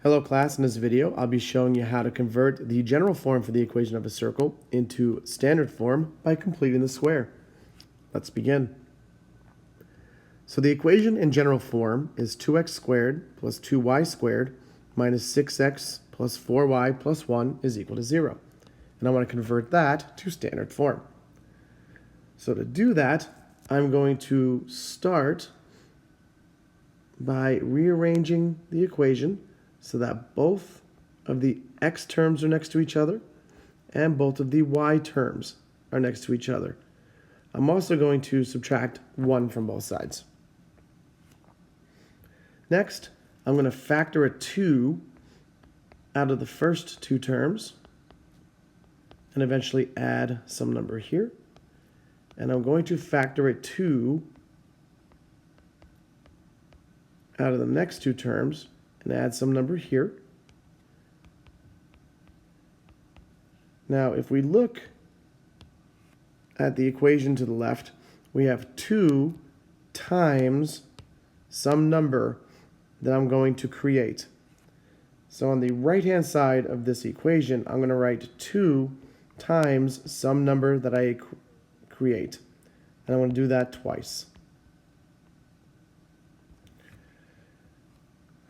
Hello class, in this video I'll be showing you how to convert the general form for the equation of a circle into standard form by completing the square. Let's begin. So the equation in general form is 2x squared plus 2y squared minus 6x plus 4y plus 1 is equal to 0. And I want to convert that to standard form. So to do that, I'm going to start by rearranging the equation so that both of the x terms are next to each other and both of the y terms are next to each other. I'm also going to subtract 1 from both sides. Next, I'm going to factor a 2 out of the first two terms and eventually add some number here. And I'm going to factor a 2 out of the next two terms and add some number here. Now, if we look at the equation to the left, we have 2 times some number that I'm going to create. So on the right-hand side of this equation, I'm going to write 2 times some number that I create. And I'm going to do that twice.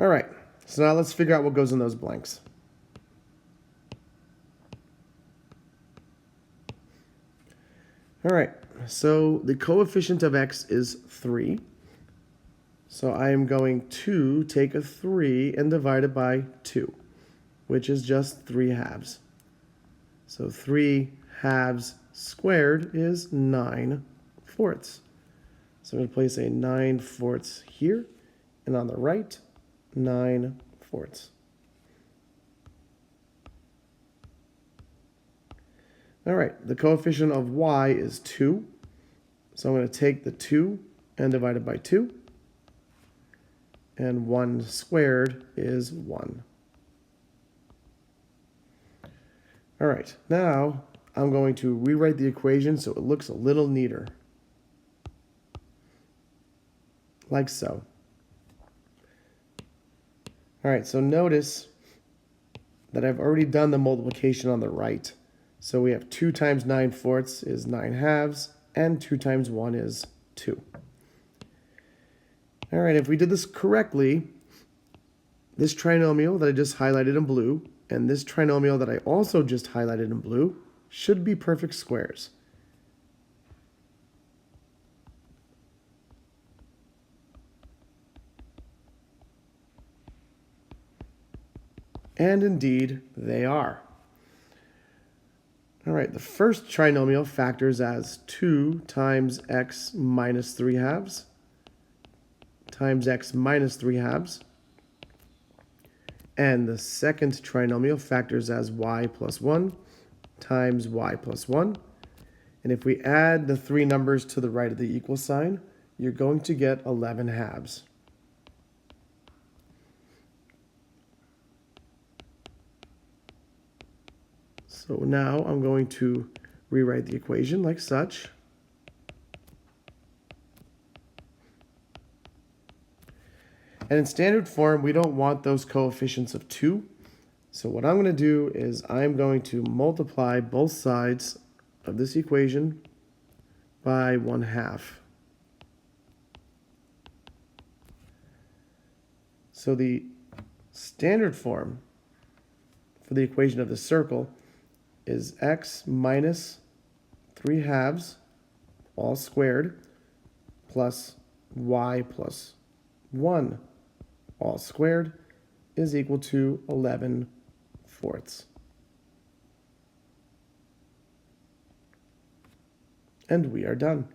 All right, so now let's figure out what goes in those blanks. All right, so the coefficient of x is 3. So I am going to take a 3 and divide it by 2, which is just 3 halves. So 3 halves squared is 9 fourths. So I'm going to place a 9 fourths here, and on the right, 9 fourths. All right, the coefficient of y is 2. So I'm going to take the 2 and divide it by 2. And 1 squared is 1. All right, now I'm going to rewrite the equation so it looks a little neater. Like so. All right, so notice that I've already done the multiplication on the right. So we have 2 times 9 fourths is 9 halves, and 2 times 1 is 2. All right, if we did this correctly, this trinomial that I just highlighted in blue and this trinomial that I also just highlighted in blue should be perfect squares. And indeed, they are. All right, the first trinomial factors as 2 times x minus 3 halves times x minus 3 halves. And the second trinomial factors as y plus 1 times y plus 1. And if we add the 3 numbers to the right of the equal sign, you're going to get 11 halves. So now I'm going to rewrite the equation like such. And in standard form, we don't want those coefficients of 2. So what I'm going to do is I'm going to multiply both sides of this equation by 1/2. So the standard form for the equation of the circle is x minus 3 halves, all squared, plus y plus 1, all squared, is equal to 11 fourths. And we are done.